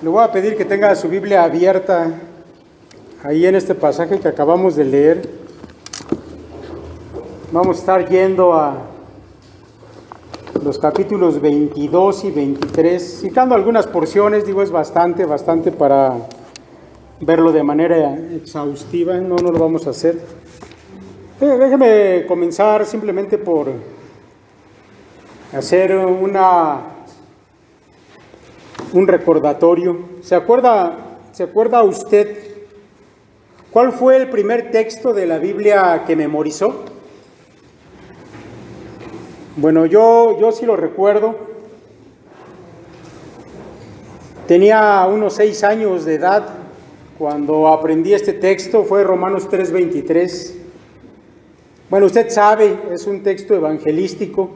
Le voy a pedir que tenga su Biblia abierta ahí en este pasaje que acabamos de leer. Vamos a estar yendo a los capítulos 22 y 23, citando algunas porciones, es bastante para verlo de manera exhaustiva, no lo vamos a hacer. Déjeme comenzar simplemente por hacer un recordatorio. ¿Se acuerda usted cuál fue el primer texto de la Biblia que memorizó? Bueno, yo sí lo recuerdo. Tenía unos 6 años de edad cuando aprendí este texto, fue Romanos 3:23. Bueno, usted sabe, es un texto evangelístico.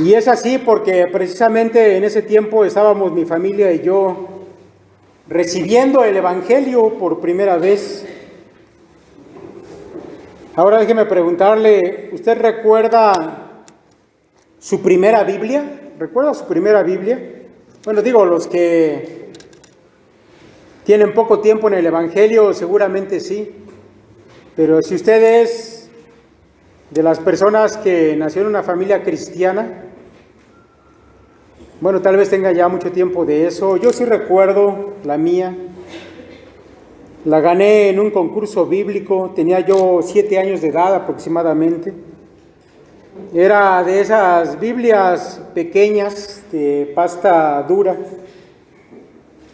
Y es así porque precisamente en ese tiempo estábamos mi familia y yo recibiendo el Evangelio por primera vez. Ahora déjeme preguntarle, ¿usted recuerda su primera Biblia? ¿Recuerda su primera Biblia? Bueno, los que tienen poco tiempo en el Evangelio seguramente sí, pero si usted es de las personas que nació en una familia cristiana, bueno, tal vez tenga ya mucho tiempo de eso. Yo sí recuerdo la mía. La gané en un concurso bíblico, tenía yo 7 años de edad aproximadamente. Era de esas Biblias pequeñas de pasta dura.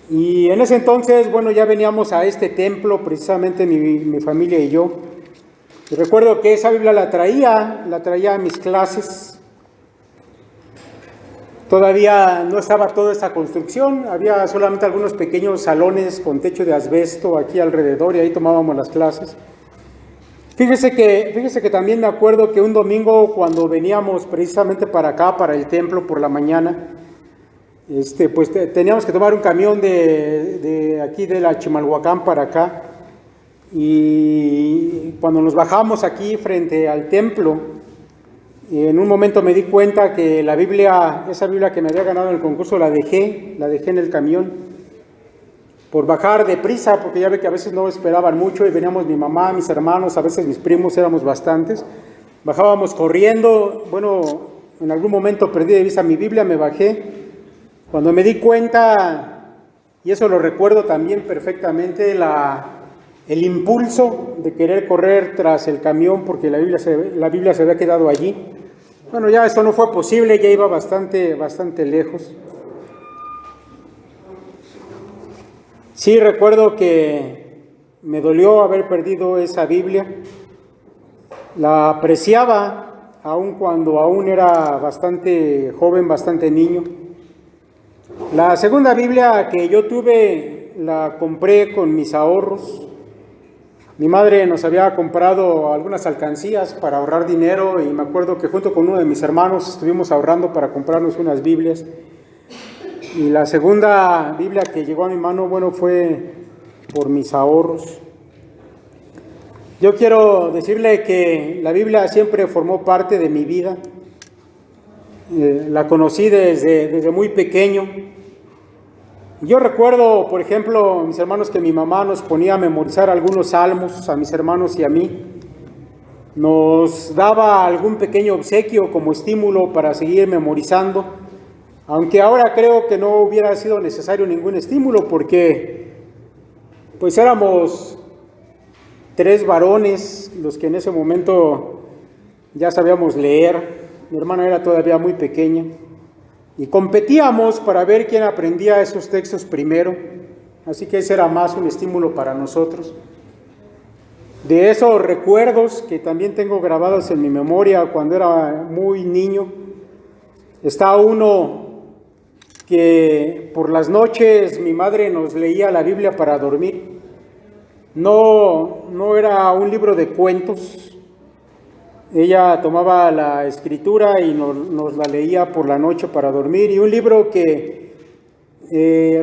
Y en ese entonces, ya veníamos a este templo, precisamente mi familia y yo. Y recuerdo que esa Biblia la traía a mis clases. Todavía no estaba toda esta construcción, había solamente algunos pequeños salones con techo de asbesto aquí alrededor y ahí tomábamos las clases. Fíjese que también me acuerdo que un domingo cuando veníamos precisamente para acá, para el templo por la mañana, pues teníamos que tomar un camión de aquí de la Chimalhuacán para acá, y cuando nos bajamos aquí frente al templo, en un momento me di cuenta que esa Biblia que me había ganado en el concurso la dejé en el camión por bajar deprisa, porque ya ve que a veces no esperaban mucho y veníamos mi mamá, mis hermanos, a veces mis primos, éramos bastantes. Bajábamos corriendo, en algún momento perdí de vista mi Biblia, me bajé. Cuando me di cuenta, y eso lo recuerdo también perfectamente, el impulso de querer correr tras el camión porque la Biblia se había quedado allí. Ya esto no fue posible, ya iba bastante lejos. Sí, recuerdo que me dolió haber perdido esa Biblia. La apreciaba aun cuando aún era bastante joven, bastante niño. La segunda Biblia que yo tuve la compré con mis ahorros. Mi madre nos había comprado algunas alcancías para ahorrar dinero y me acuerdo que junto con uno de mis hermanos estuvimos ahorrando para comprarnos unas Biblias. Y la segunda Biblia que llegó a mi mano, fue por mis ahorros. Yo quiero decirle que la Biblia siempre formó parte de mi vida. La conocí desde muy pequeño. Yo recuerdo, por ejemplo, mis hermanos, que mi mamá nos ponía a memorizar algunos salmos a mis hermanos y a mí. Nos daba algún pequeño obsequio como estímulo para seguir memorizando, aunque ahora creo que no hubiera sido necesario ningún estímulo porque pues éramos 3 varones los que en ese momento ya sabíamos leer. Mi hermana era todavía muy pequeña. Y competíamos para ver quién aprendía esos textos primero, así que ese era más un estímulo para nosotros. De esos recuerdos que también tengo grabados en mi memoria cuando era muy niño, está uno que por las noches mi madre nos leía la Biblia para dormir. No era un libro de cuentos. Ella tomaba la escritura y nos la leía por la noche para dormir. Y un libro que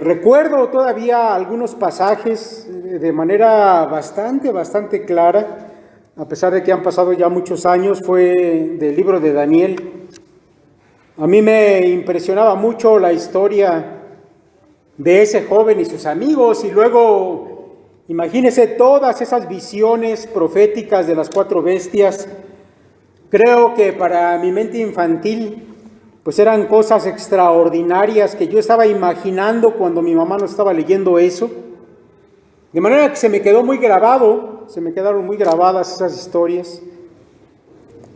recuerdo todavía algunos pasajes de manera bastante clara, a pesar de que han pasado ya muchos años, fue del libro de Daniel. A mí me impresionaba mucho la historia de ese joven y sus amigos, y luego imagínense todas esas visiones proféticas de las 4 bestias. Creo que para mi mente infantil, pues eran cosas extraordinarias que yo estaba imaginando cuando mi mamá nos estaba leyendo eso. De manera que se me quedaron muy grabadas esas historias.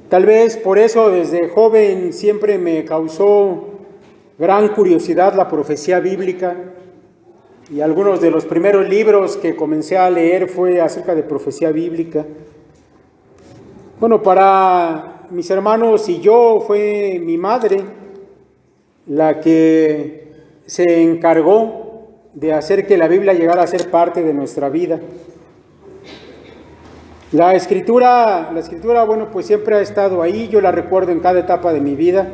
Tal vez por eso desde joven siempre me causó gran curiosidad la profecía bíblica, y algunos de los primeros libros que comencé a leer fue acerca de profecía bíblica. Bueno, para mis hermanos y yo fue mi madre la que se encargó de hacer que la Biblia llegara a ser parte de nuestra vida. La escritura, bueno, pues siempre ha estado ahí, yo la recuerdo en cada etapa de mi vida.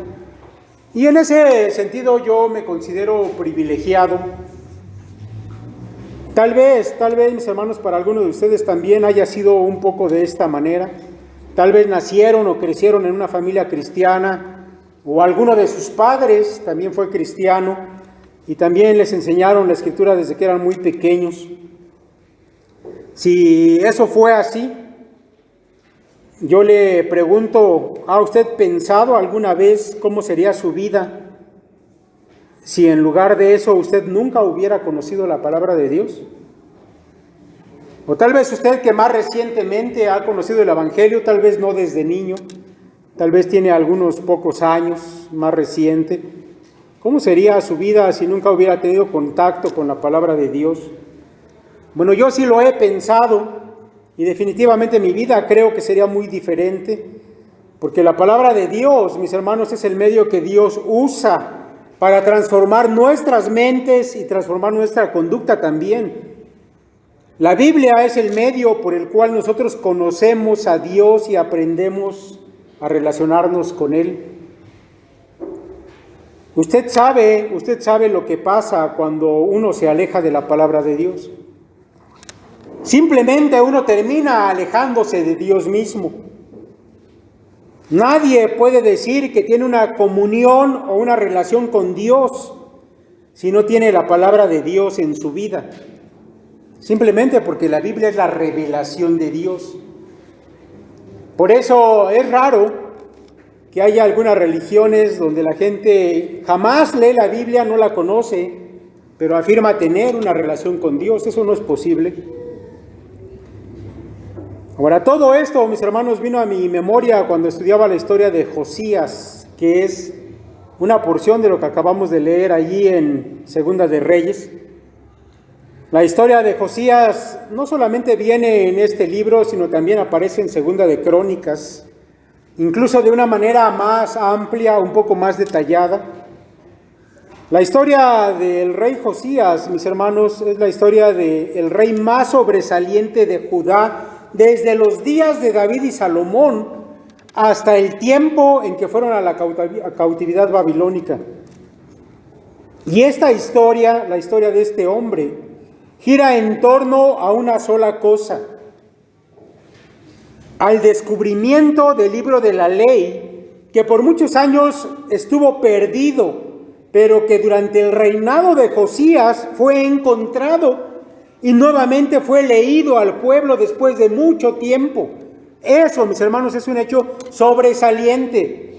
Y en ese sentido yo me considero privilegiado. Tal vez, mis hermanos, para algunos de ustedes también haya sido un poco de esta manera. Tal vez nacieron o crecieron en una familia cristiana, o alguno de sus padres también fue cristiano, y también les enseñaron la escritura desde que eran muy pequeños. Si eso fue así, yo le pregunto, ¿ha usted pensado alguna vez cómo sería su vida si en lugar de eso usted nunca hubiera conocido la palabra de Dios? O tal vez usted que más recientemente ha conocido el Evangelio, tal vez no desde niño, tal vez tiene algunos pocos años más reciente. ¿Cómo sería su vida si nunca hubiera tenido contacto con la palabra de Dios? Bueno, yo sí lo he pensado. Y definitivamente mi vida creo que sería muy diferente, porque la palabra de Dios, mis hermanos, es el medio que Dios usa para transformar nuestras mentes y transformar nuestra conducta también. La Biblia es el medio por el cual nosotros conocemos a Dios y aprendemos a relacionarnos con Él. Usted sabe lo que pasa cuando uno se aleja de la palabra de Dios. Simplemente uno termina alejándose de Dios mismo. Nadie puede decir que tiene una comunión o una relación con Dios si no tiene la palabra de Dios en su vida. Simplemente porque la Biblia es la revelación de Dios. Por eso es raro que haya algunas religiones donde la gente jamás lee la Biblia, no la conoce, pero afirma tener una relación con Dios. Eso no es posible. Ahora, todo esto, mis hermanos, vino a mi memoria cuando estudiaba la historia de Josías, que es una porción de lo que acabamos de leer allí en Segunda de Reyes. La historia de Josías no solamente viene en este libro, sino también aparece en Segunda de Crónicas, incluso de una manera más amplia, un poco más detallada. La historia del rey Josías, mis hermanos, es la historia del rey más sobresaliente de Judá, desde los días de David y Salomón hasta el tiempo en que fueron a la cautividad babilónica. Y esta historia, la historia de este hombre, gira en torno a una sola cosa: al descubrimiento del libro de la ley, que por muchos años estuvo perdido, pero que durante el reinado de Josías fue encontrado y nuevamente fue leído al pueblo después de mucho tiempo. Eso, mis hermanos, es un hecho sobresaliente.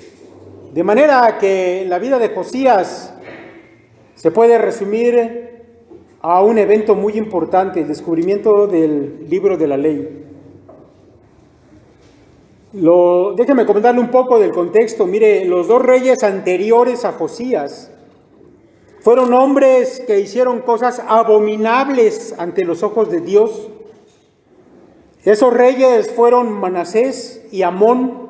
De manera que la vida de Josías se puede resumir a un evento muy importante: el descubrimiento del libro de la ley. Déjeme comentarle un poco del contexto. Mire, los 2 reyes anteriores a Josías fueron hombres que hicieron cosas abominables ante los ojos de Dios. Esos reyes fueron Manasés y Amón.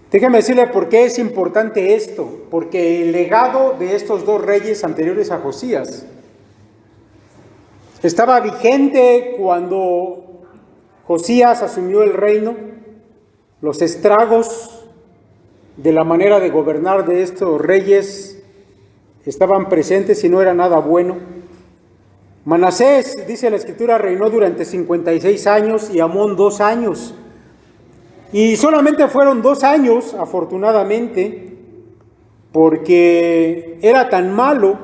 Déjeme decirle por qué es importante esto. Porque el legado de estos 2 reyes anteriores a Josías estaba vigente cuando Josías asumió el reino. Los estragos de la manera de gobernar de estos reyes estaban presentes y no era nada bueno. Manasés, dice la Escritura, reinó durante 56 años y Amón 2 años. Y solamente fueron 2 años, afortunadamente, porque era tan malo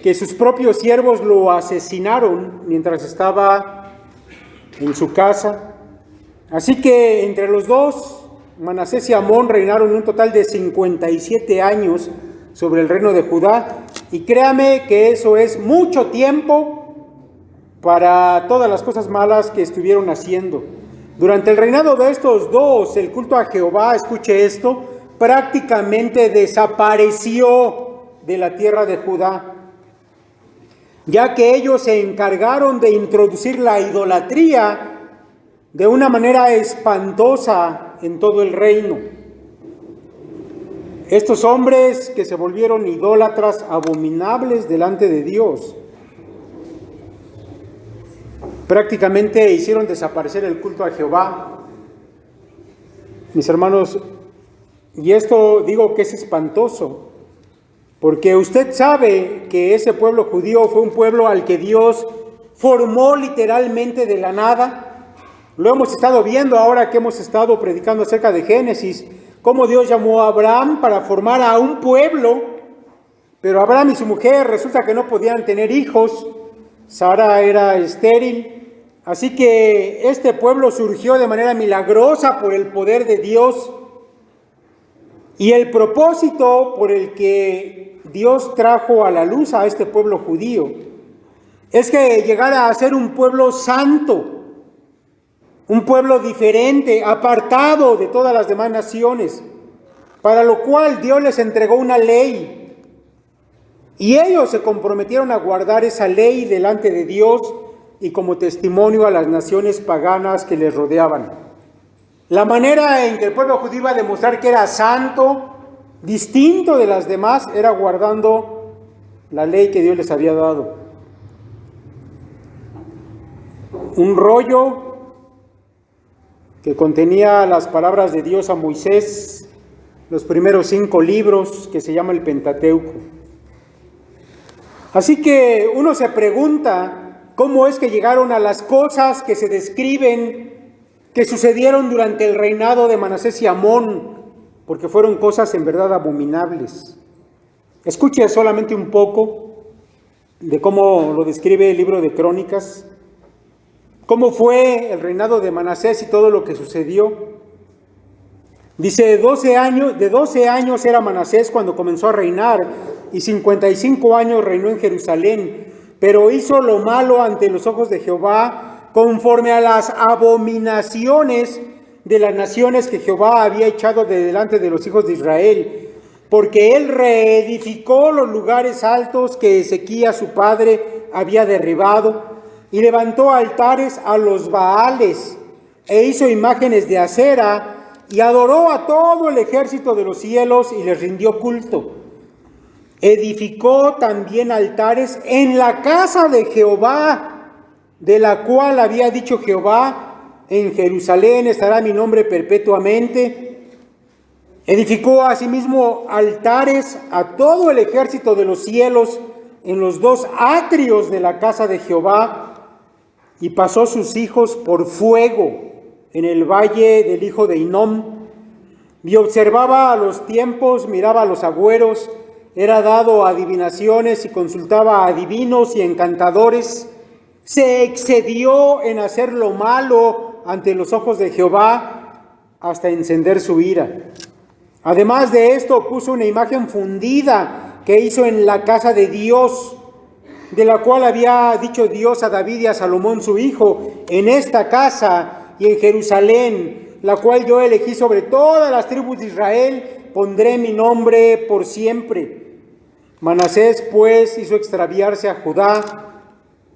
que sus propios siervos lo asesinaron mientras estaba en su casa. Así que entre los dos, Manasés y Amón reinaron un total de 57 años sobre el reino de Judá. Y créame que eso es mucho tiempo para todas las cosas malas que estuvieron haciendo. Durante el reinado de estos dos, el culto a Jehová, escuche esto, prácticamente desapareció de la tierra de Judá, ya que ellos se encargaron de introducir la idolatría de una manera espantosa en todo el reino. Estos hombres que se volvieron idólatras abominables delante de Dios, prácticamente hicieron desaparecer el culto a Jehová. Mis hermanos, y esto digo que es espantoso, porque usted sabe que ese pueblo judío fue un pueblo al que Dios formó literalmente de la nada. Lo hemos estado viendo ahora que hemos estado predicando acerca de Génesis, cómo Dios llamó a Abraham para formar a un pueblo, pero Abraham y su mujer resulta que no podían tener hijos. Sara era estéril, así que este pueblo surgió de manera milagrosa por el poder de Dios. Y el propósito por el que Dios trajo a la luz a este pueblo judío es que llegara a ser un pueblo santo, un pueblo diferente, apartado de todas las demás naciones, para lo cual Dios les entregó una ley. Y ellos se comprometieron a guardar esa ley delante de Dios y como testimonio a las naciones paganas que les rodeaban. La manera en que el pueblo judío iba a demostrar que era santo, distinto de las demás, era guardando la ley que Dios les había dado. Un rollo que contenía las palabras de Dios a Moisés, los primeros 5 libros, que se llama el Pentateuco. Así que uno se pregunta cómo es que llegaron a las cosas que se describen que sucedieron durante el reinado de Manasés y Amón, porque fueron cosas en verdad abominables. Escuche solamente un poco de cómo lo describe el libro de Crónicas, cómo fue el reinado de Manasés y todo lo que sucedió. Dice, de 12 años era Manasés cuando comenzó a reinar, y 55 años reinó en Jerusalén, pero hizo lo malo ante los ojos de Jehová, conforme a las abominaciones de las naciones que Jehová había echado de delante de los hijos de Israel, porque él reedificó los lugares altos que Ezequías su padre había derribado, y levantó altares a los Baales, e hizo imágenes de acera, y adoró a todo el ejército de los cielos, y les rindió culto. Edificó también altares en la casa de Jehová, de la cual había dicho Jehová, en Jerusalén estará mi nombre perpetuamente. Edificó asimismo altares a todo el ejército de los cielos en los 2 atrios de la casa de Jehová, y pasó sus hijos por fuego en el valle del hijo de Hinnom, y observaba a los tiempos, miraba a los agüeros, era dado a adivinaciones y consultaba a adivinos y encantadores, se excedió en hacer lo malo ante los ojos de Jehová hasta encender su ira. Además de esto, puso una imagen fundida que hizo en la casa de Dios, de la cual había dicho Dios a David y a Salomón su hijo, en esta casa y en Jerusalén, la cual yo elegí sobre todas las tribus de Israel, pondré mi nombre por siempre. Manasés pues hizo extraviarse a Judá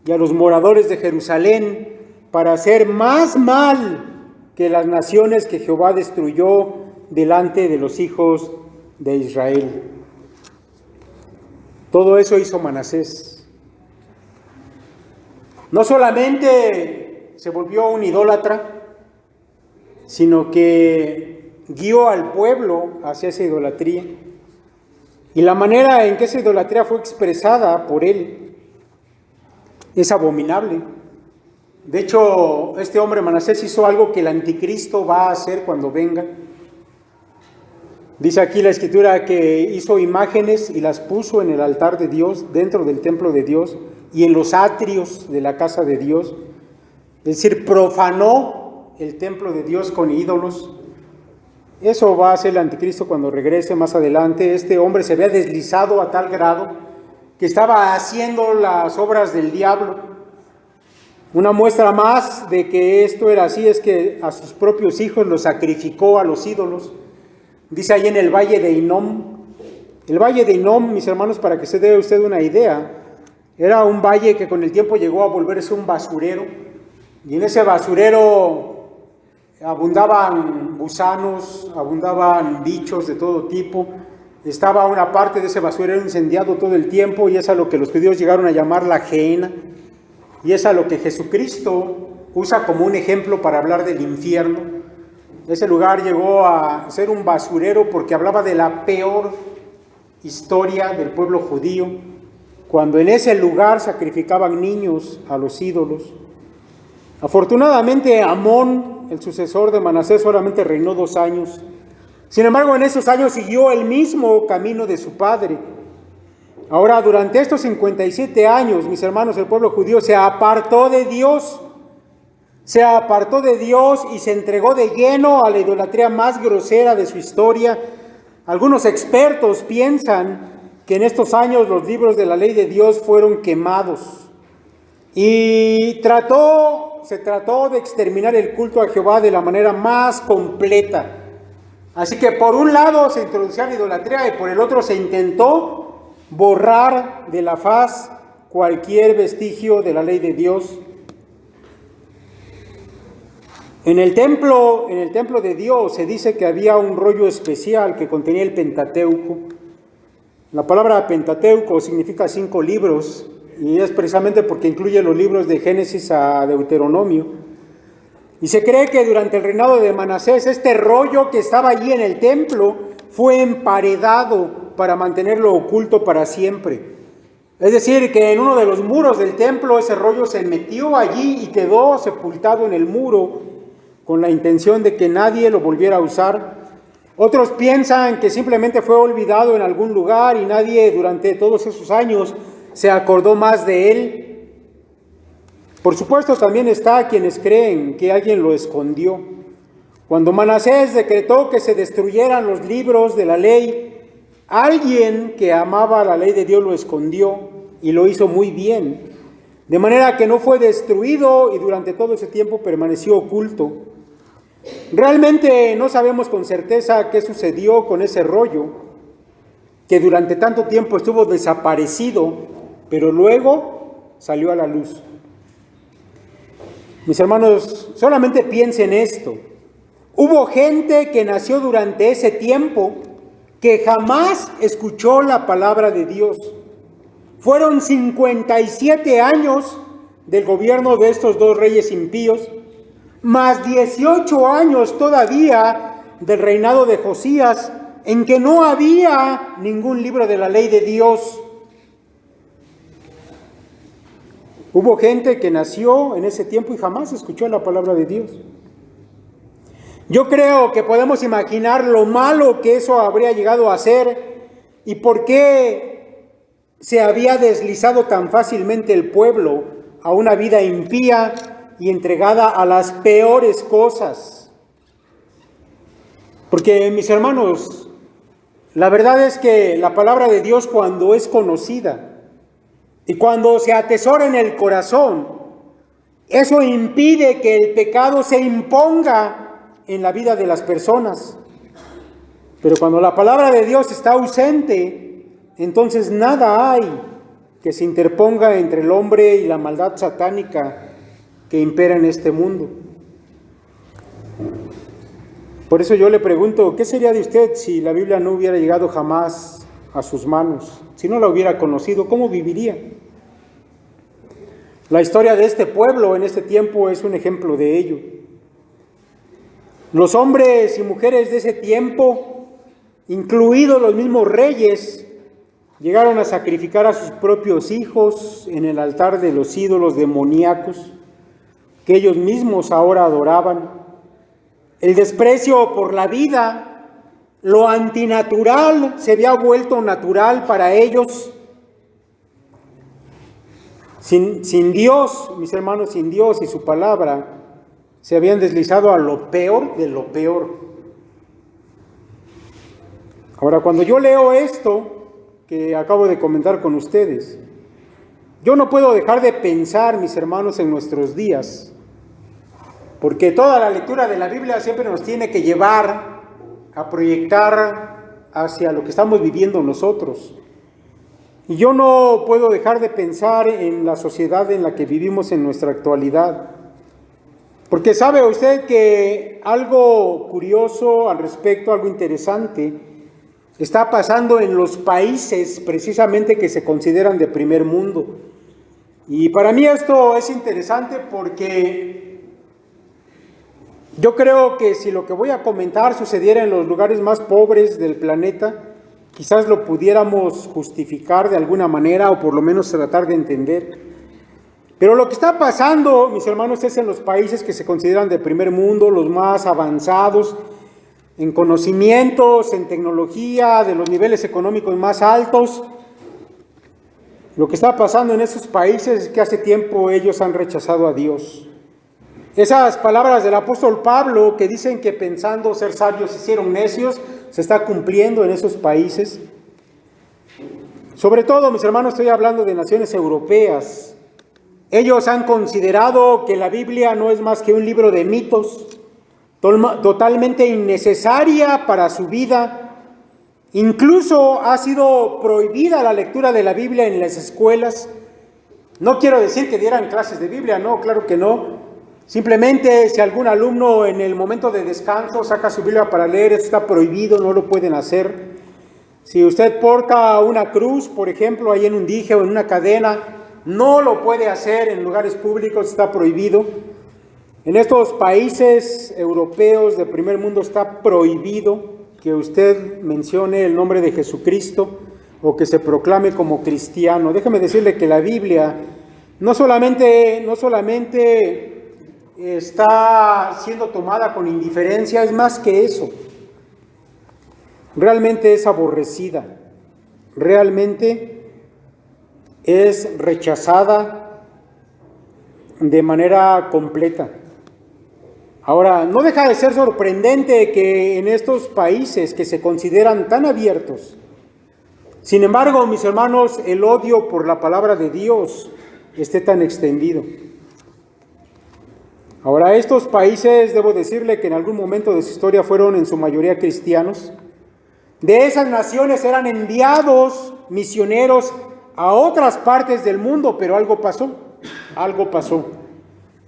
y a los moradores de Jerusalén para hacer más mal que las naciones que Jehová destruyó delante de los hijos de Israel. Todo eso hizo Manasés. No solamente se volvió un idólatra, sino que guió al pueblo hacia esa idolatría. Y la manera en que esa idolatría fue expresada por él es abominable. De hecho, este hombre Manasés hizo algo que el anticristo va a hacer cuando venga. Dice aquí la Escritura que hizo imágenes y las puso en el altar de Dios, dentro del templo de Dios y en los atrios de la casa de Dios. Es decir, profanó el templo de Dios con ídolos. Eso va a hacer el anticristo cuando regrese más adelante. Este hombre se había deslizado a tal grado que estaba haciendo las obras del diablo. Una muestra más de que esto era así es que a sus propios hijos los sacrificó a los ídolos. Dice ahí en el Valle de Hinnom. El Valle de Hinnom, mis hermanos, para que se dé usted una idea, era un valle que con el tiempo llegó a volverse un basurero. Y en ese basurero abundaban gusanos, abundaban bichos de todo tipo. Estaba una parte de ese basurero incendiado todo el tiempo, y es a lo que los judíos llegaron a llamar la Gehenna. Y es a lo que Jesucristo usa como un ejemplo para hablar del infierno. Ese lugar llegó a ser un basurero porque hablaba de la peor historia del pueblo judío, cuando en ese lugar sacrificaban niños a los ídolos. Afortunadamente, Amón, el sucesor de Manasés, solamente reinó 2 años. Sin embargo, en esos años siguió el mismo camino de su padre. Ahora, durante estos 57 años, mis hermanos, el pueblo judío se apartó de Dios. Se apartó de Dios y se entregó de lleno a la idolatría más grosera de su historia. Algunos expertos piensan que en estos años los libros de la ley de Dios fueron quemados. Y se trató de exterminar el culto a Jehová de la manera más completa. Así que por un lado se introducía la idolatría y por el otro se intentó borrar de la faz cualquier vestigio de la ley de Dios. En el templo de Dios se dice que había un rollo especial que contenía el Pentateuco. La palabra Pentateuco significa 5 libros y es precisamente porque incluye los libros de Génesis a Deuteronomio. Y se cree que durante el reinado de Manasés este rollo que estaba allí en el templo fue emparedado para mantenerlo oculto para siempre. Es decir, que en uno de los muros del templo ese rollo se metió allí y quedó sepultado en el muro, con la intención de que nadie lo volviera a usar. Otros piensan que simplemente fue olvidado en algún lugar y nadie durante todos esos años se acordó más de él. Por supuesto, también está quienes creen que alguien lo escondió. Cuando Manasés decretó que se destruyeran los libros de la ley, alguien que amaba la ley de Dios lo escondió y lo hizo muy bien, de manera que no fue destruido y durante todo ese tiempo permaneció oculto. Realmente no sabemos con certeza qué sucedió con ese rollo, que durante tanto tiempo estuvo desaparecido, pero luego salió a la luz. Mis hermanos, solamente piensen esto. Hubo gente que nació durante ese tiempo que jamás escuchó la palabra de Dios. Fueron 57 años del gobierno de estos 2 reyes impíos, más 18 años todavía del reinado de Josías, en que no había ningún libro de la ley de Dios. Hubo gente que nació en ese tiempo y jamás escuchó la palabra de Dios. Yo creo que podemos imaginar lo malo que eso habría llegado a ser y por qué se había deslizado tan fácilmente el pueblo a una vida impía y entregada a las peores cosas. Porque, mis hermanos, la verdad es que la palabra de Dios, cuando es conocida y cuando se atesora en el corazón, eso impide que el pecado se imponga en la vida de las personas. Pero cuando la palabra de Dios está ausente, entonces nada hay que se interponga entre el hombre y la maldad satánica que impera en este mundo. Por eso yo le pregunto, ¿qué sería de usted si la Biblia no hubiera llegado jamás a sus manos? Si no la hubiera conocido, ¿cómo viviría? La historia de este pueblo en este tiempo es un ejemplo de ello. Los hombres y mujeres de ese tiempo, incluidos los mismos reyes, llegaron a sacrificar a sus propios hijos en el altar de los ídolos demoníacos que ellos mismos ahora adoraban. El desprecio por la vida, lo antinatural se había vuelto natural para ellos. Sin Dios, mis hermanos, sin Dios y su palabra, se habían deslizado a lo peor de lo peor. Ahora, cuando yo leo esto que acabo de comentar con ustedes, yo no puedo dejar de pensar, mis hermanos, en nuestros días, porque toda la lectura de la Biblia siempre nos tiene que llevar a proyectar hacia lo que estamos viviendo nosotros. Y yo no puedo dejar de pensar en la sociedad en la que vivimos en nuestra actualidad. Porque sabe usted que algo curioso al respecto, algo interesante, está pasando en los países precisamente que se consideran de primer mundo. Y para mí esto es interesante porque yo creo que si lo que voy a comentar sucediera en los lugares más pobres del planeta, quizás lo pudiéramos justificar de alguna manera o por lo menos tratar de entender. Pero lo que está pasando, mis hermanos, es en los países que se consideran de primer mundo, los más avanzados en conocimientos, en tecnología, de los niveles económicos más altos. Lo que está pasando en esos países es que hace tiempo ellos han rechazado a Dios. Esas palabras del apóstol Pablo que dicen que pensando ser sabios se hicieron necios, se está cumpliendo en esos países. Sobre todo, mis hermanos, estoy hablando de naciones europeas. Ellos han considerado que la Biblia no es más que un libro de mitos, totalmente innecesaria para su vida. Incluso ha sido prohibida la lectura de la Biblia en las escuelas. No quiero decir que dieran clases de Biblia, no, claro que no. Simplemente si algún alumno en el momento de descanso saca su Biblia para leer, eso está prohibido, no lo pueden hacer. Si usted porta una cruz, por ejemplo, ahí en un dije o en una cadena, no lo puede hacer en lugares públicos, está prohibido. En estos países europeos de primer mundo está prohibido que usted mencione el nombre de Jesucristo o que se proclame como cristiano. Déjeme decirle que la Biblia no solamente está siendo tomada con indiferencia, es más que eso. Realmente es aborrecida, realmente es rechazada de manera completa. Ahora, no deja de ser sorprendente que en estos países que se consideran tan abiertos, sin embargo, mis hermanos, el odio por la palabra de Dios esté tan extendido. Ahora, estos países, debo decirle que en algún momento de su historia fueron en su mayoría cristianos. De esas naciones eran enviados misioneros a otras partes del mundo, pero algo pasó.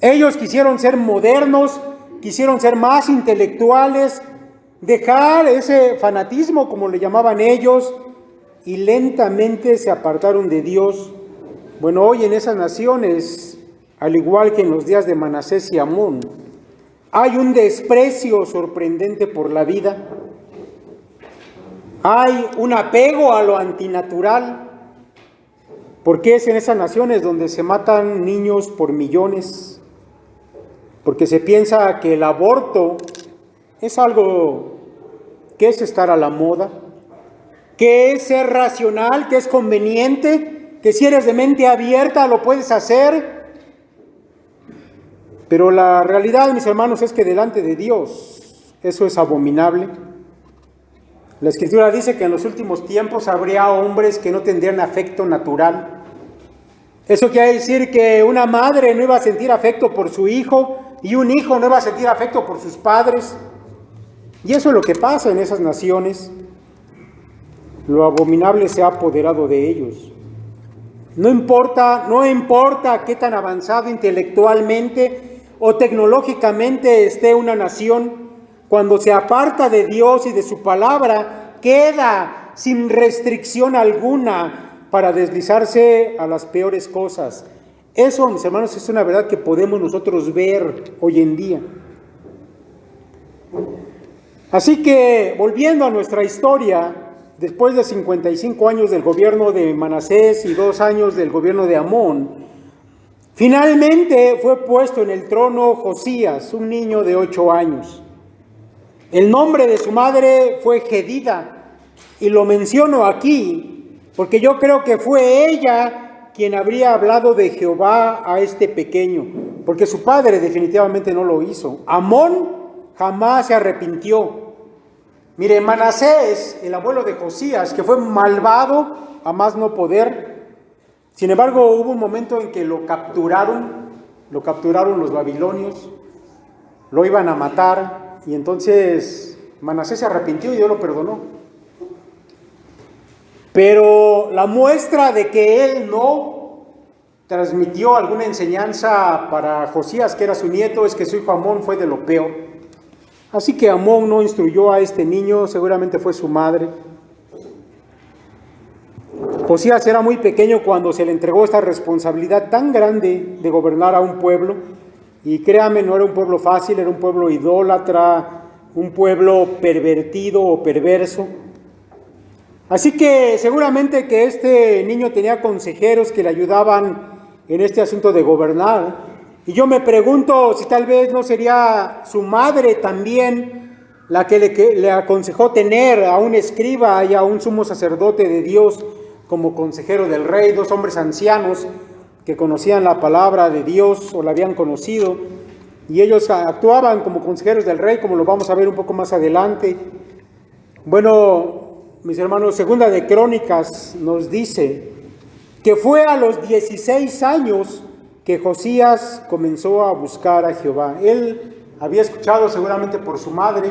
Ellos quisieron ser modernos, quisieron ser más intelectuales, dejar ese fanatismo, como le llamaban ellos, y lentamente se apartaron de Dios. Bueno, hoy en esas naciones, al igual que en los días de Manasés y Amón, hay un desprecio sorprendente por la vida. Hay un apego a lo antinatural, porque es en esas naciones donde se matan niños por millones, porque se piensa que el aborto es algo que es estar a la moda, que es ser racional, que es conveniente, que si eres de mente abierta lo puedes hacer. Pero la realidad, mis hermanos, es que delante de Dios eso es abominable. La Escritura dice que en los últimos tiempos habría hombres que no tendrían afecto natural. Eso quiere decir que una madre no iba a sentir afecto por su hijo y un hijo no iba a sentir afecto por sus padres. Y eso es lo que pasa en esas naciones. Lo abominable se ha apoderado de ellos. No importa qué tan avanzado intelectualmente o tecnológicamente esté una nación, cuando se aparta de Dios y de su palabra, queda sin restricción alguna para deslizarse a las peores cosas. Eso, mis hermanos, es una verdad que podemos nosotros ver hoy en día. Así que, volviendo a nuestra historia, después de 55 años del gobierno de Manasés y 2 años del gobierno de Amón, finalmente fue puesto en el trono Josías, un niño de 8 años. El nombre de su madre fue Jedida, y lo menciono aquí porque yo creo que fue ella quien habría hablado de Jehová a este pequeño, porque su padre definitivamente no lo hizo. Amón jamás se arrepintió. Mire, Manasés, el abuelo de Josías, que fue malvado a más no poder, sin embargo hubo un momento en que lo capturaron los babilonios, lo iban a matar, y entonces Manasés se arrepintió y Dios lo perdonó. Pero la muestra de que él no transmitió alguna enseñanza para Josías, que era su nieto, es que su hijo Amón fue de lo peor. Así que Amón no instruyó a este niño, seguramente fue su madre. Josías era muy pequeño cuando se le entregó esta responsabilidad tan grande de gobernar a un pueblo. Y créame, no era un pueblo fácil, era un pueblo idólatra, un pueblo pervertido o perverso. Así que seguramente que este niño tenía consejeros que le ayudaban en este asunto de gobernar. Y yo me pregunto si tal vez no sería su madre también la que le aconsejó tener a un escriba y a un sumo sacerdote de Dios como consejero del rey, dos hombres ancianos que conocían la palabra de Dios o la habían conocido, y ellos actuaban como consejeros del rey, como lo vamos a ver un poco más adelante. Bueno, mis hermanos, Segunda de Crónicas nos dice que fue a los 16 años que Josías comenzó a buscar a Jehová. Él había escuchado seguramente por su madre,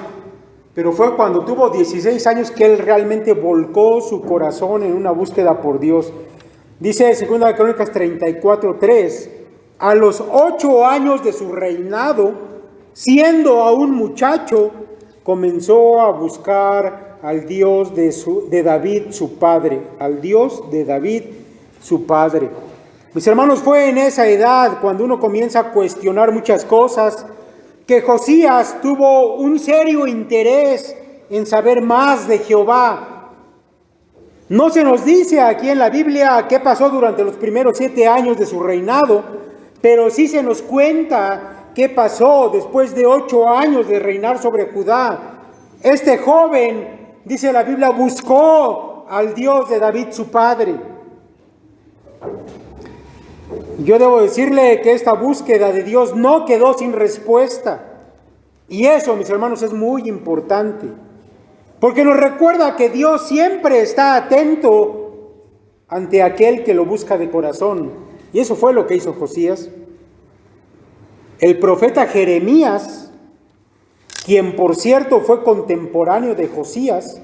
pero fue cuando tuvo 16 años que él realmente volcó su corazón en una búsqueda por Dios. Dice Segunda de Crónicas 34:3, a los 8 años de su reinado, siendo aún muchacho, comenzó a buscar al Dios de David, su padre, al Dios de David, su padre. Mis hermanos, fue en esa edad cuando uno comienza a cuestionar muchas cosas, que Josías tuvo un serio interés en saber más de Jehová. No se nos dice aquí en la Biblia qué pasó durante los primeros 7 años de su reinado, pero sí se nos cuenta qué pasó después de 8 años de reinar sobre Judá. Este joven, dice la Biblia, buscó al Dios de David, su padre. Yo debo decirle que esta búsqueda de Dios no quedó sin respuesta. Y eso, mis hermanos, es muy importante. Porque nos recuerda que Dios siempre está atento ante aquel que lo busca de corazón. Y eso fue lo que hizo Josías. El profeta Jeremías, quien por cierto fue contemporáneo de Josías,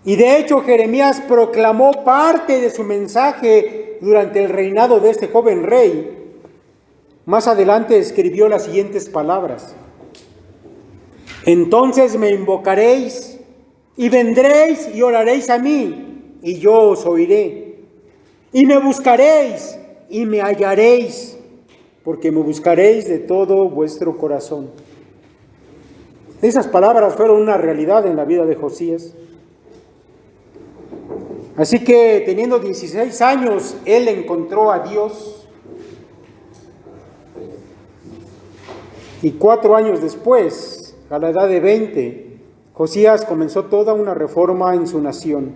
y de hecho Jeremías proclamó parte de su mensaje durante el reinado de este joven rey, más adelante escribió las siguientes palabras: entonces me invocaréis y vendréis y oraréis a mí, y yo os oiré. Y me buscaréis y me hallaréis, porque me buscaréis de todo vuestro corazón. Esas palabras fueron una realidad en la vida de Josías. Así que teniendo 16 años, él encontró a Dios. Y 4 años después, a la edad de 20, Josías comenzó toda una reforma en su nación.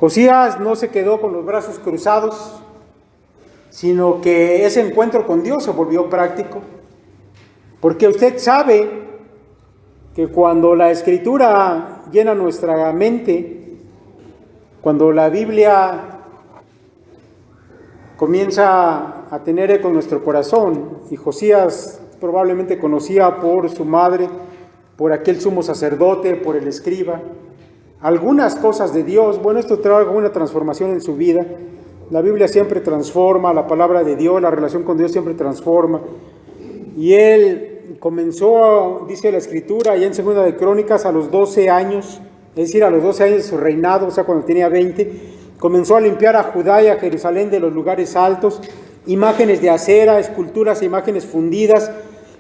Josías no se quedó con los brazos cruzados, sino que ese encuentro con Dios se volvió práctico. Porque usted sabe que cuando la Escritura llena nuestra mente, cuando la Biblia comienza a tener eco en nuestro corazón, y Josías probablemente conocía por su madre, por aquel sumo sacerdote, por el escriba, algunas cosas de Dios, bueno, esto trae alguna transformación en su vida. La Biblia siempre transforma, la palabra de Dios, la relación con Dios siempre transforma. Y él comenzó, dice la Escritura, ya en Segunda de Crónicas, a los 12 años, es decir, a los 12 años de su reinado, o sea, cuando tenía 20, comenzó a limpiar a Judá y a Jerusalén de los lugares altos, imágenes de acera, esculturas e imágenes fundidas,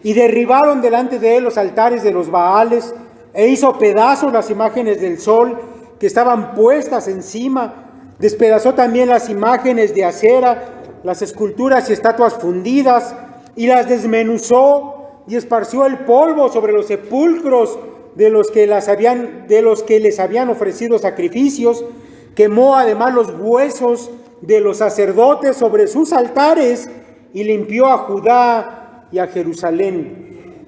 y derribaron delante de él los altares de los Baales, e hizo pedazos las imágenes del sol que estaban puestas encima. Despedazó también las imágenes de acera, las esculturas y estatuas fundidas, y las desmenuzó y esparció el polvo sobre los sepulcros de los que les habían ofrecido sacrificios. Quemó además los huesos de los sacerdotes sobre sus altares y limpió a Judá y a Jerusalén.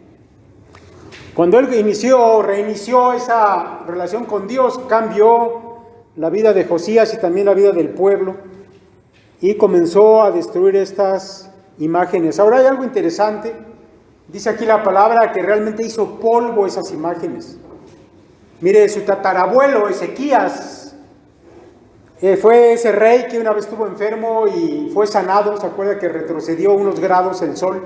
Cuando él reinició esa relación con Dios, cambió la vida de Josías y también la vida del pueblo y comenzó a destruir estas imágenes. Ahora hay algo interesante. Dice aquí la palabra que realmente hizo polvo esas imágenes. Mire, su tatarabuelo Ezequías fue ese rey que una vez estuvo enfermo y fue sanado. ¿Se acuerda que retrocedió unos grados el sol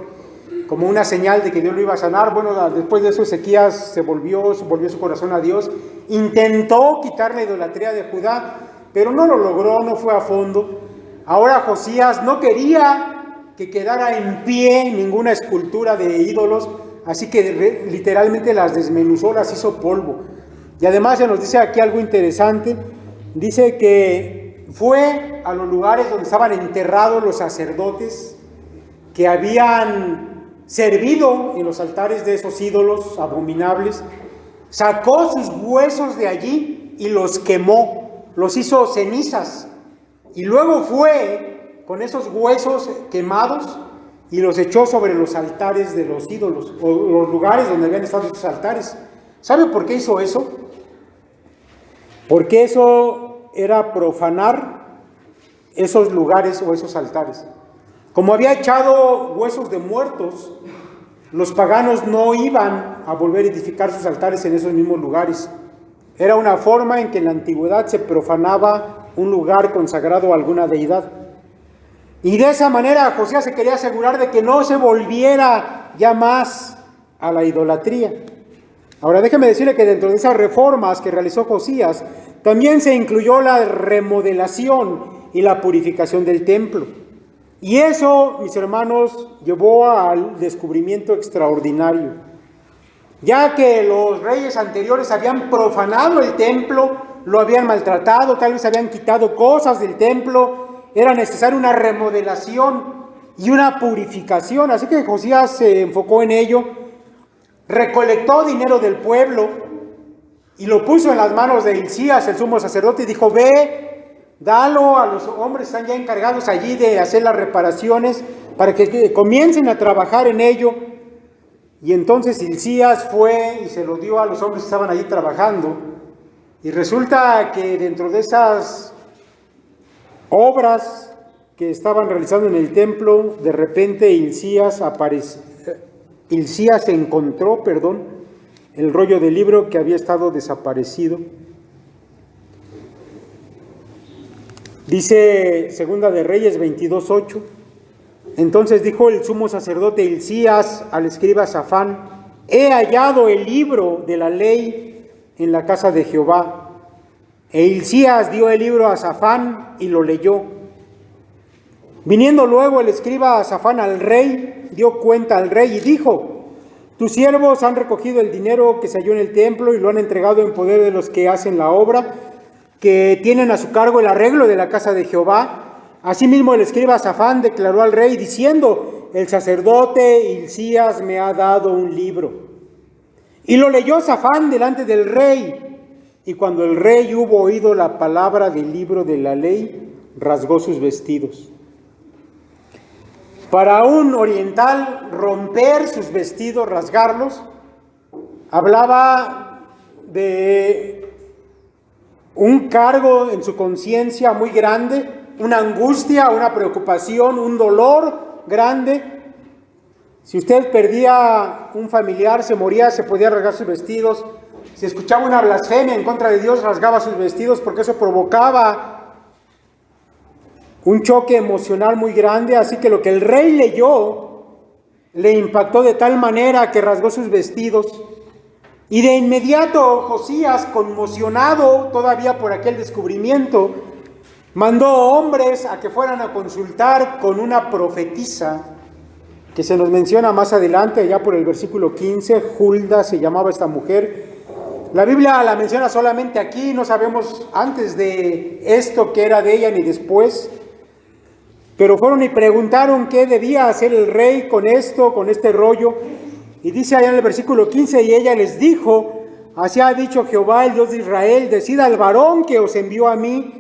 como una señal de que Dios lo iba a sanar? Bueno, después de eso Ezequías volvió su corazón a Dios. Intentó quitar la idolatría de Judá, pero no lo logró, no fue a fondo. Ahora Josías no quería que quedara en pie ninguna escultura de ídolos, así que literalmente las desmenuzó, las hizo polvo. Y además se nos dice aquí algo interesante. Dice que fue a los lugares donde estaban enterrados los sacerdotes que habían servido en los altares de esos ídolos abominables, sacó sus huesos de allí y los quemó, los hizo cenizas, y luego fue con esos huesos quemados y los echó sobre los altares de los ídolos, o los lugares donde habían estado esos altares. ¿Sabe por qué hizo eso? Porque eso era profanar esos lugares o esos altares. Como había echado huesos de muertos, los paganos no iban a volver a edificar sus altares en esos mismos lugares. Era una forma en que en la antigüedad se profanaba un lugar consagrado a alguna deidad. Y de esa manera Josías se quería asegurar de que no se volviera ya más a la idolatría. Ahora déjeme decirle que dentro de esas reformas que realizó Josías, también se incluyó la remodelación y la purificación del templo. Y eso, mis hermanos, llevó al descubrimiento extraordinario. Ya que los reyes anteriores habían profanado el templo, lo habían maltratado, tal vez habían quitado cosas del templo, era necesaria una remodelación y una purificación. Así que Josías se enfocó en ello. Recolectó dinero del pueblo y lo puso en las manos de Hilcías, el sumo sacerdote, y dijo: ve, dalo a los hombres que están ya encargados allí de hacer las reparaciones para que comiencen a trabajar en ello. Y entonces Hilcías fue y se lo dio a los hombres que estaban allí trabajando. Y resulta que dentro de esas obras que estaban realizando en el templo, de repente Hilcías encontró el rollo del libro que había estado desaparecido. Dice Segunda de Reyes 22:8. Entonces dijo el sumo sacerdote Hilcías al escriba Safán: he hallado el libro de la ley en la casa de Jehová. E Hilcías dio el libro a Safán y lo leyó. Viniendo luego el escriba Safán al rey, dio cuenta al rey y dijo: tus siervos han recogido el dinero que se halló en el templo y lo han entregado en poder de los que hacen la obra, que tienen a su cargo el arreglo de la casa de Jehová. Asimismo el escriba Safán declaró al rey diciendo: el sacerdote Hilcías me ha dado un libro. Y lo leyó Safán delante del rey. Y cuando el rey hubo oído la palabra del libro de la ley, rasgó sus vestidos. Para un oriental, romper sus vestidos, rasgarlos, hablaba de un cargo en su conciencia muy grande, una angustia, una preocupación, un dolor grande. Si usted perdía un familiar, se moría, se podía rasgar sus vestidos. Si escuchaba una blasfemia en contra de Dios, rasgaba sus vestidos, porque eso provocaba un choque emocional muy grande. Así que lo que el rey leyó le impactó de tal manera que rasgó sus vestidos. Y de inmediato Josías, conmocionado todavía por aquel descubrimiento, mandó hombres a que fueran a consultar con una profetisa que se nos menciona más adelante, allá por el versículo 15, Hulda se llamaba esta mujer. La Biblia la menciona solamente aquí, no sabemos antes de esto qué era de ella ni después. Pero fueron y preguntaron qué debía hacer el rey con esto, con este rollo. Y dice allá en el versículo 15, y ella les dijo: así ha dicho Jehová, el Dios de Israel, decid al varón que os envió a mí.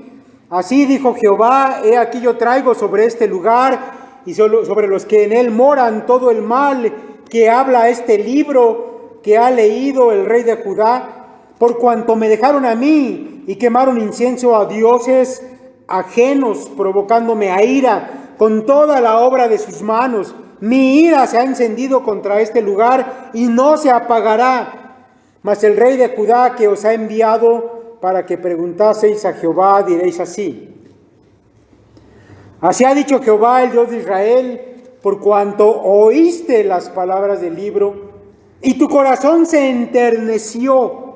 Así dijo Jehová, he aquí yo traigo sobre este lugar y sobre los que en él moran todo el mal que habla este libro que ha leído el rey de Judá, por cuanto me dejaron a mí y quemaron incienso a dioses ajenos, provocándome a ira con toda la obra de sus manos. Mi ira se ha encendido contra este lugar y no se apagará. Mas el rey de Judá que os ha enviado para que preguntaseis a Jehová, diréis así: así ha dicho Jehová, el Dios de Israel, por cuanto oíste las palabras del libro, y tu corazón se enterneció,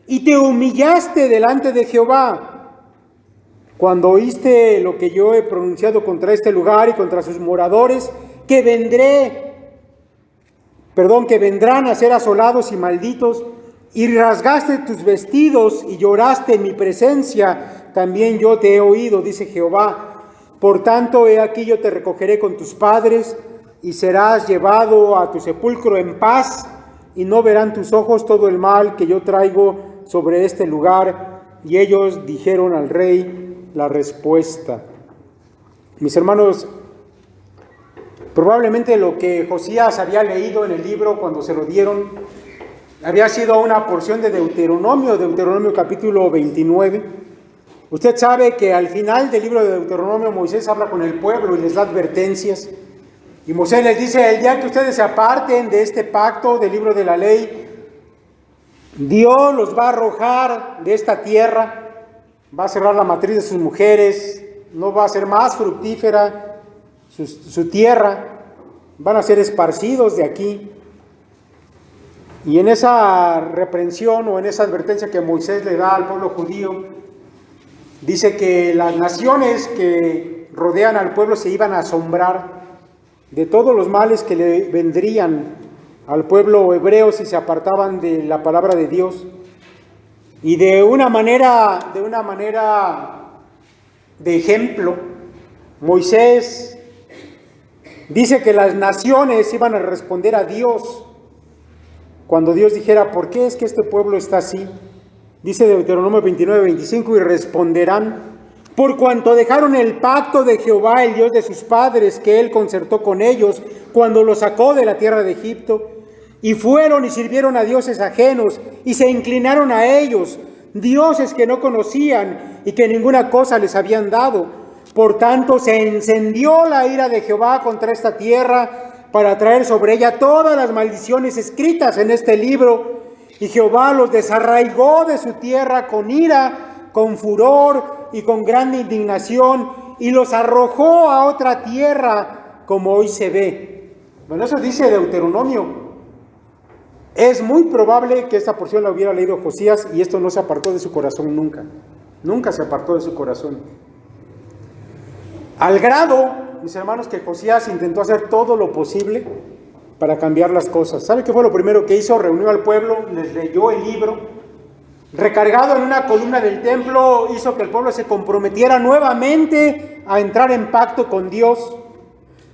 y te humillaste delante de Jehová, cuando oíste lo que yo he pronunciado contra este lugar y contra sus moradores, que vendrán a ser asolados y malditos, y rasgaste tus vestidos y lloraste en mi presencia, también yo te he oído, dice Jehová. Por tanto, he aquí yo te recogeré con tus padres, y serás llevado a tu sepulcro en paz, y no verán tus ojos todo el mal que yo traigo sobre este lugar. Y ellos dijeron al rey la respuesta. Mis hermanos, probablemente lo que Josías había leído en el libro cuando se lo dieron había sido una porción de Deuteronomio capítulo 29. Usted sabe que al final del libro de Deuteronomio Moisés habla con el pueblo y les da advertencias. Y Moisés les dice: el día que ustedes se aparten de este pacto del libro de la ley, Dios los va a arrojar de esta tierra, va a cerrar la matriz de sus mujeres, no va a ser más fructífera su tierra, van a ser esparcidos de aquí. Y en esa reprensión o en esa advertencia que Moisés le da al pueblo judío, dice que las naciones que rodean al pueblo se iban a asombrar de todos los males que le vendrían al pueblo hebreo si se apartaban de la palabra de Dios. Y de una manera de ejemplo, Moisés dice que las naciones iban a responder a Dios cuando Dios dijera: ¿por qué es que este pueblo está así? Dice Deuteronomio 29:25: y responderán: por cuanto dejaron el pacto de Jehová, el Dios de sus padres, que él concertó con ellos cuando los sacó de la tierra de Egipto, y fueron y sirvieron a dioses ajenos, y se inclinaron a ellos, dioses que no conocían y que ninguna cosa les habían dado. Por tanto, se encendió la ira de Jehová contra esta tierra, para traer sobre ella todas las maldiciones escritas en este libro. Y Jehová los desarraigó de su tierra con ira, con furor y con grande indignación, y los arrojó a otra tierra, como hoy se ve. Bueno, eso dice Deuteronomio. Es muy probable que esta porción la hubiera leído Josías, y esto no se apartó de su corazón nunca. Nunca se apartó de su corazón. Al grado, mis hermanos, que Josías intentó hacer todo lo posible para cambiar las cosas. ¿Sabe qué fue lo primero que hizo? Reunió al pueblo, les leyó el libro. Recargado en una columna del templo, hizo que el pueblo se comprometiera nuevamente a entrar en pacto con Dios.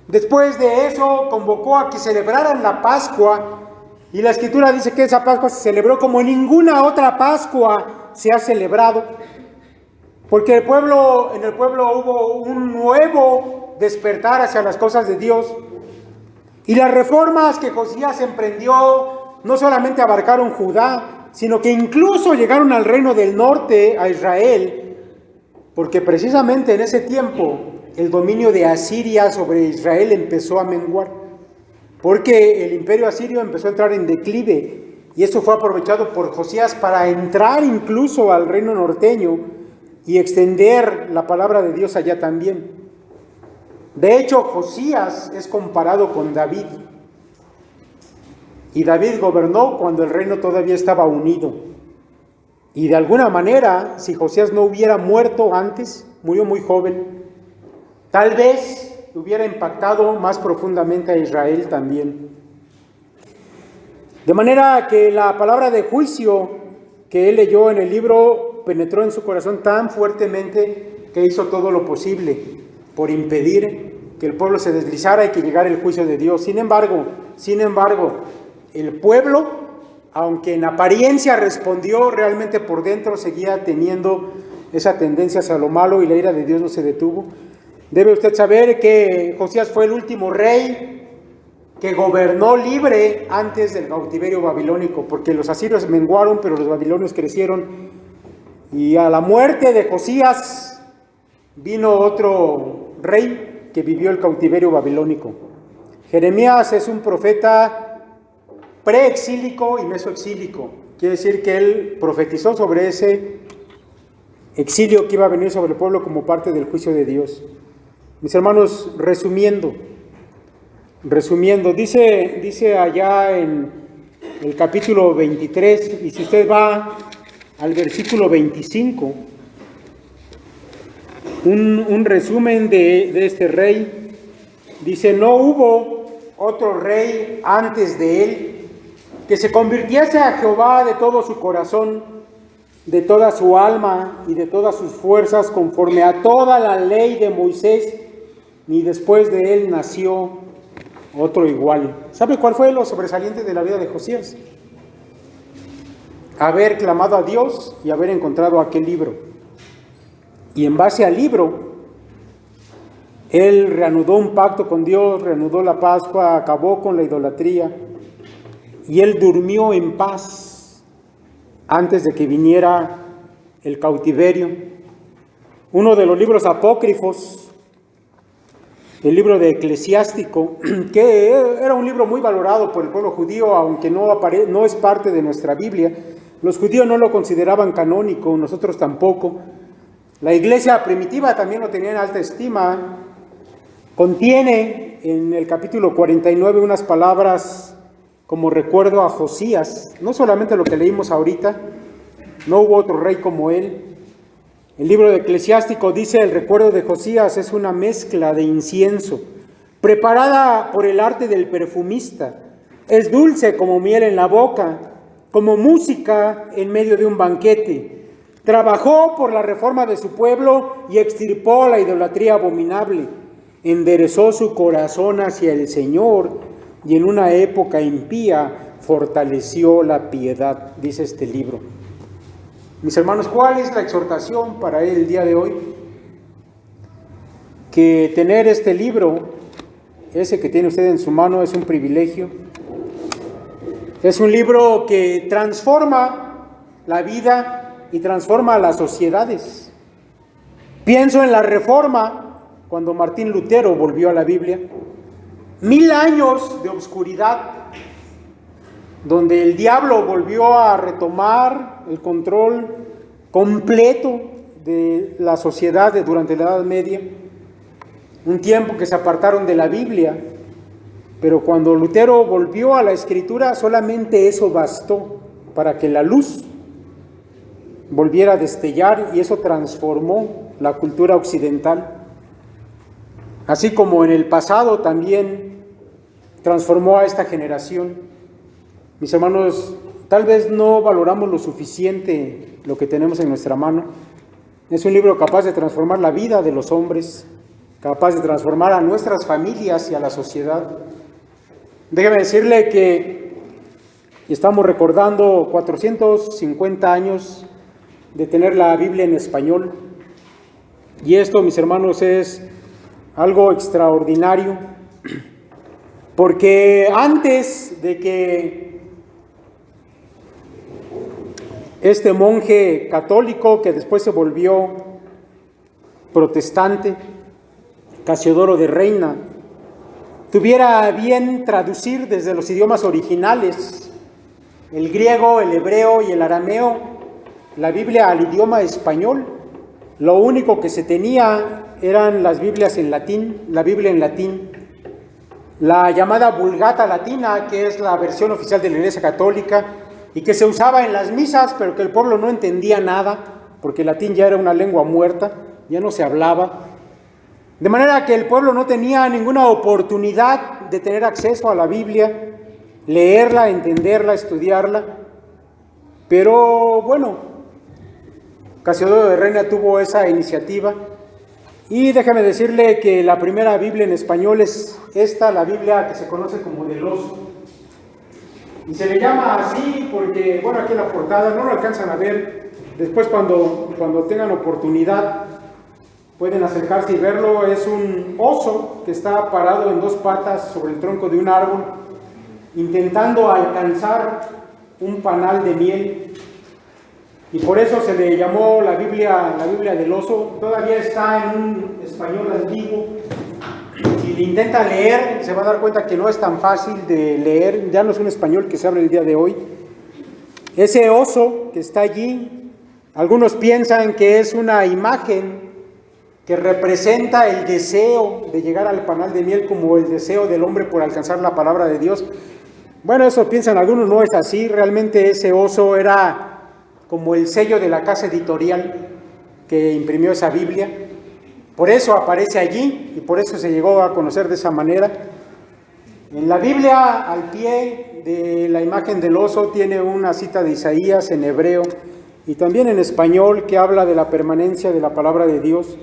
Después de eso, convocó a que celebraran la Pascua. Y la Escritura dice que esa Pascua se celebró como ninguna otra Pascua se ha celebrado. Porque en el pueblo hubo un nuevo despertar hacia las cosas de Dios. Y las reformas que Josías emprendió no solamente abarcaron Judá, sino que incluso llegaron al reino del norte, a Israel, porque precisamente en ese tiempo el dominio de Asiria sobre Israel empezó a menguar, porque el imperio asirio empezó a entrar en declive, y eso fue aprovechado por Josías para entrar incluso al reino norteño y extender la palabra de Dios allá también. De hecho, Josías es comparado con David. Y David gobernó cuando el reino todavía estaba unido. Y de alguna manera, si Josías no hubiera muerto antes, murió muy joven, tal vez hubiera impactado más profundamente a Israel también. De manera que la palabra de juicio que él leyó en el libro penetró en su corazón tan fuertemente que hizo todo lo posible por impedir que el pueblo se deslizara y que llegara el juicio de Dios. Sin embargo, el pueblo aunque en apariencia respondió, realmente por dentro seguía teniendo esa tendencia hacia lo malo y la ira de Dios no se detuvo. Debe usted saber que Josías fue el último rey que gobernó libre antes del cautiverio babilónico, porque los asirios menguaron, pero los babilonios crecieron, y a la muerte de Josías vino otro rey que vivió el cautiverio babilónico. Jeremías es un profeta preexílico y mesoexílico, quiere decir que él profetizó sobre ese exilio que iba a venir sobre el pueblo como parte del juicio de Dios. Mis hermanos, resumiendo, dice allá en el capítulo 23, y si usted va al versículo 25, un resumen de este rey, dice: no hubo otro rey antes de él que se convirtiese a Jehová de todo su corazón, de toda su alma y de todas sus fuerzas, conforme a toda la ley de Moisés, ni después de él nació otro igual. ¿Sabe cuál fue lo sobresaliente de la vida de Josías? Haber clamado a Dios y haber encontrado aquel libro. Y en base al libro, él reanudó un pacto con Dios, reanudó la Pascua, acabó con la idolatría, y él durmió en paz antes de que viniera el cautiverio. Uno de los libros apócrifos, el libro de Eclesiástico, que era un libro muy valorado por el pueblo judío, aunque no es parte de nuestra Biblia. Los judíos no lo consideraban canónico, nosotros tampoco. La iglesia primitiva también lo tenía en alta estima. Contiene en el capítulo 49 unas palabras como recuerdo a Josías, no solamente lo que leímos ahorita, no hubo otro rey como él. El libro de Eclesiástico dice: el recuerdo de Josías es una mezcla de incienso, preparada por el arte del perfumista. Es dulce como miel en la boca, como música en medio de un banquete. Trabajó por la reforma de su pueblo y extirpó la idolatría abominable. Enderezó su corazón hacia el Señor y en una época impía fortaleció la piedad, dice este libro. Mis hermanos, ¿cuál es la exhortación para él el día de hoy? Que tener este libro, ese que tiene usted en su mano, es un privilegio. Es un libro que transforma la vida y transforma las sociedades. Pienso en la Reforma, cuando Martín Lutero volvió a la Biblia. 1000 años de oscuridad, donde el diablo volvió a retomar el control completo de la sociedad durante la Edad Media. Un tiempo que se apartaron de la Biblia, pero cuando Lutero volvió a la Escritura, solamente eso bastó para que la luz volviera a destellar, y eso transformó la cultura occidental. Así como en el pasado también transformó a esta generación. Mis hermanos, tal vez no valoramos lo suficiente lo que tenemos en nuestra mano. Es un libro capaz de transformar la vida de los hombres, capaz de transformar a nuestras familias y a la sociedad. Déjeme decirle que estamos recordando 450 años de tener la Biblia en español. Y esto, mis hermanos, es algo extraordinario, porque antes de que este monje católico, que después se volvió protestante, Casiodoro de Reina, tuviera bien traducir desde los idiomas originales, el griego, el hebreo y el arameo, la Biblia al idioma español, lo único que se tenía eran las Biblias en latín, la Biblia en latín, la llamada Vulgata Latina, que es la versión oficial de la Iglesia Católica, y que se usaba en las misas, pero que el pueblo no entendía nada, porque el latín ya era una lengua muerta, ya no se hablaba. De manera que el pueblo no tenía ninguna oportunidad de tener acceso a la Biblia, leerla, entenderla, estudiarla. Pero bueno, Casiodoro de Reina tuvo esa iniciativa, y déjame decirle que la primera Biblia en español es esta, la Biblia que se conoce como del Oso. Y se le llama así porque, bueno, aquí en la portada no lo alcanzan a ver. Después cuando tengan oportunidad pueden acercarse y verlo. Es un oso que está parado en dos patas sobre el tronco de un árbol, intentando alcanzar un panal de miel. Y por eso se le llamó la Biblia del oso. Todavía está en un español antiguo. Si le intenta leer, se va a dar cuenta que no es tan fácil de leer. Ya no es un español que se habla el día de hoy. Ese oso que está allí, algunos piensan que es una imagen que representa el deseo de llegar al panal de miel, como el deseo del hombre por alcanzar la palabra de Dios. Bueno, eso piensan algunos, no es así. Realmente ese oso era como el sello de la casa editorial que imprimió esa Biblia. Por eso aparece allí y por eso se llegó a conocer de esa manera. En la Biblia, al pie de la imagen del oso, tiene una cita de Isaías en hebreo y también en español que habla de la permanencia de la palabra de Dios.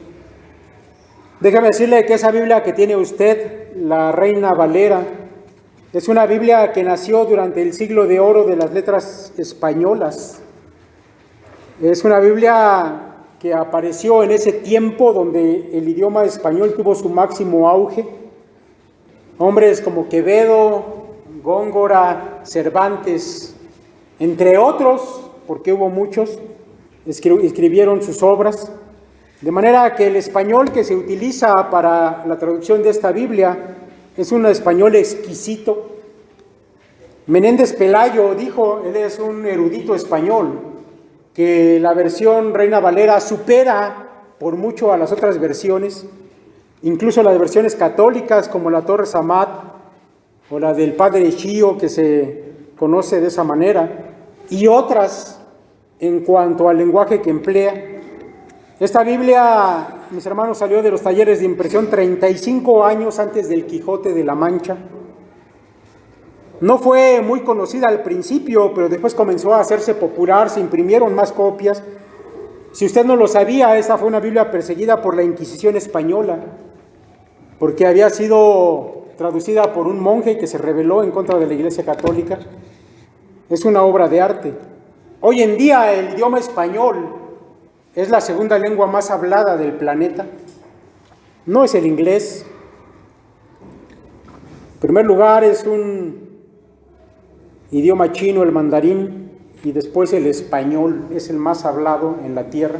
Déjame decirle que esa Biblia que tiene usted, la Reina Valera, es una Biblia que nació durante el siglo de oro de las letras españolas. Es una Biblia que apareció en ese tiempo donde el idioma español tuvo su máximo auge. Hombres como Quevedo, Góngora, Cervantes, entre otros, porque hubo muchos, escribieron sus obras. De manera que el español que se utiliza para la traducción de esta Biblia es un español exquisito. Menéndez Pelayo dijo, él es un erudito español, que la versión Reina Valera supera por mucho a las otras versiones, incluso las versiones católicas como la Torres Amat o la del Padre Chío, que se conoce de esa manera, y otras en cuanto al lenguaje que emplea. Esta Biblia, mis hermanos, salió de los talleres de impresión 35 años antes del Quijote de la Mancha. No fue muy conocida al principio, pero después comenzó a hacerse popular, se imprimieron más copias. Si usted no lo sabía, esta fue una Biblia perseguida por la Inquisición española, porque había sido traducida por un monje que se rebeló en contra de la Iglesia Católica. Es una obra de arte. Hoy en día el idioma español es la segunda lengua más hablada del planeta. No es el inglés. En primer lugar es un idioma chino, el mandarín, y después el español es el más hablado en la tierra.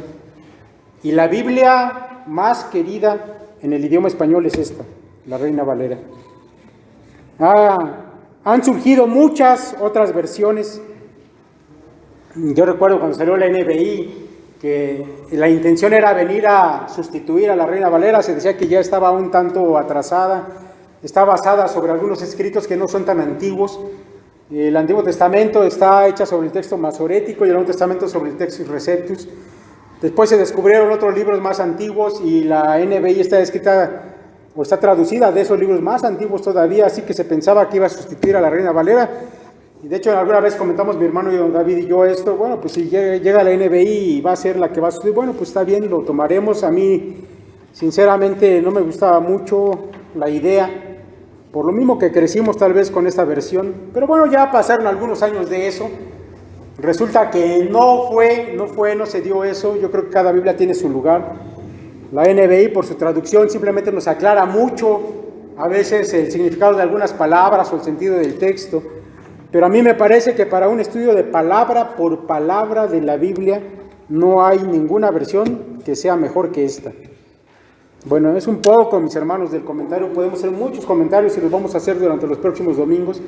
Y la Biblia más querida en el idioma español es esta, la Reina Valera. Han surgido muchas otras versiones. Yo recuerdo cuando salió la NBI que la intención era venir a sustituir a la Reina Valera. Se decía que ya estaba un tanto atrasada, está basada sobre algunos escritos que no son tan antiguos. El Antiguo Testamento está hecha sobre el texto masorético y el Nuevo Testamento sobre el Textus Receptus. Después se descubrieron otros libros más antiguos y la NBI está escrita o está traducida de esos libros más antiguos todavía, así que se pensaba que iba a sustituir a la Reina Valera. Y de hecho alguna vez comentamos mi hermano David y yo esto, bueno, pues si llega la NBI y va a ser la que va a sustituir, bueno, pues está bien, lo tomaremos. A mí sinceramente no me gustaba mucho la idea, por lo mismo que crecimos tal vez con esta versión, pero bueno, ya pasaron algunos años de eso. Resulta que no se dio eso. Yo creo que cada Biblia tiene su lugar. La NBI, por su traducción, simplemente nos aclara mucho, a veces, el significado de algunas palabras o el sentido del texto. Pero a mí me parece que para un estudio de palabra por palabra de la Biblia, no hay ninguna versión que sea mejor que esta. Bueno, es un poco, mis hermanos, del comentario. Podemos hacer muchos comentarios y los vamos a hacer durante los próximos domingos.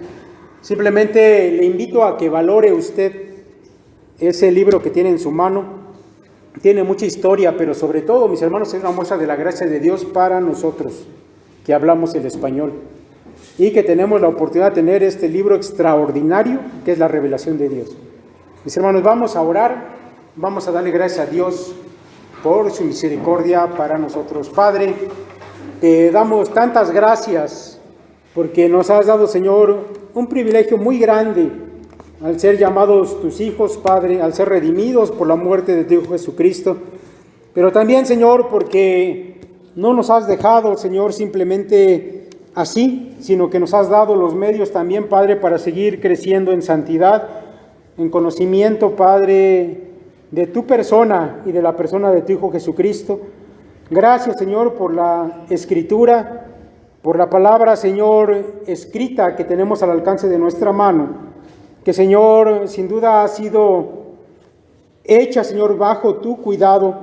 Simplemente le invito a que valore usted ese libro que tiene en su mano. Tiene mucha historia, pero sobre todo, mis hermanos, es una muestra de la gracia de Dios para nosotros, que hablamos el español y que tenemos la oportunidad de tener este libro extraordinario, que es la revelación de Dios. Mis hermanos, vamos a orar, vamos a darle gracias a Dios por su misericordia para nosotros. Padre, te damos tantas gracias porque nos has dado, Señor, un privilegio muy grande al ser llamados tus hijos, Padre, al ser redimidos por la muerte de tu Hijo Jesucristo, pero también, Señor, porque no nos has dejado, Señor, simplemente así, sino que nos has dado los medios también, Padre, para seguir creciendo en santidad, en conocimiento, Padre, de tu persona y de la persona de tu Hijo Jesucristo. Gracias, Señor, por la Escritura, por la palabra, Señor, escrita que tenemos al alcance de nuestra mano, que, Señor, sin duda ha sido hecha, Señor, bajo tu cuidado,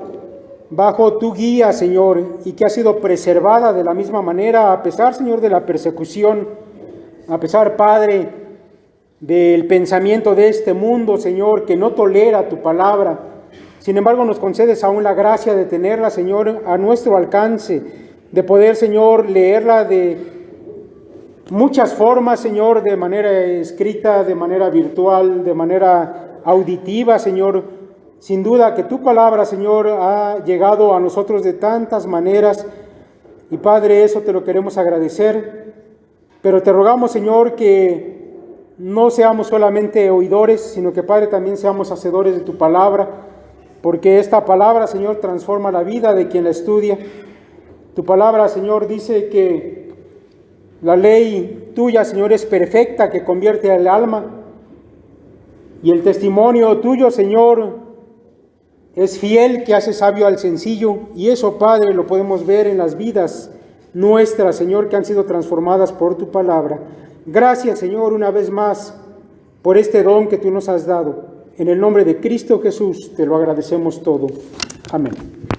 bajo tu guía, Señor, y que ha sido preservada de la misma manera, a pesar, Señor, de la persecución, a pesar, Padre, del pensamiento de este mundo, Señor, que no tolera tu palabra. Sin embargo, nos concedes aún la gracia de tenerla, Señor, a nuestro alcance, de poder, Señor, leerla de muchas formas, Señor, de manera escrita, de manera virtual, de manera auditiva, Señor. Sin duda que tu palabra, Señor, ha llegado a nosotros de tantas maneras, y Padre, eso te lo queremos agradecer, pero te rogamos, Señor, que no seamos solamente oidores, sino que, Padre, también seamos hacedores de tu palabra, porque esta palabra, Señor, transforma la vida de quien la estudia. Tu palabra, Señor, dice que la ley tuya, Señor, es perfecta, que convierte al alma, y el testimonio tuyo, Señor, es fiel, que hace sabio al sencillo, y eso, Padre, lo podemos ver en las vidas nuestras, Señor, que han sido transformadas por tu palabra. Gracias, Señor, una vez más, por este don que tú nos has dado. En el nombre de Cristo Jesús te lo agradecemos todo. Amén.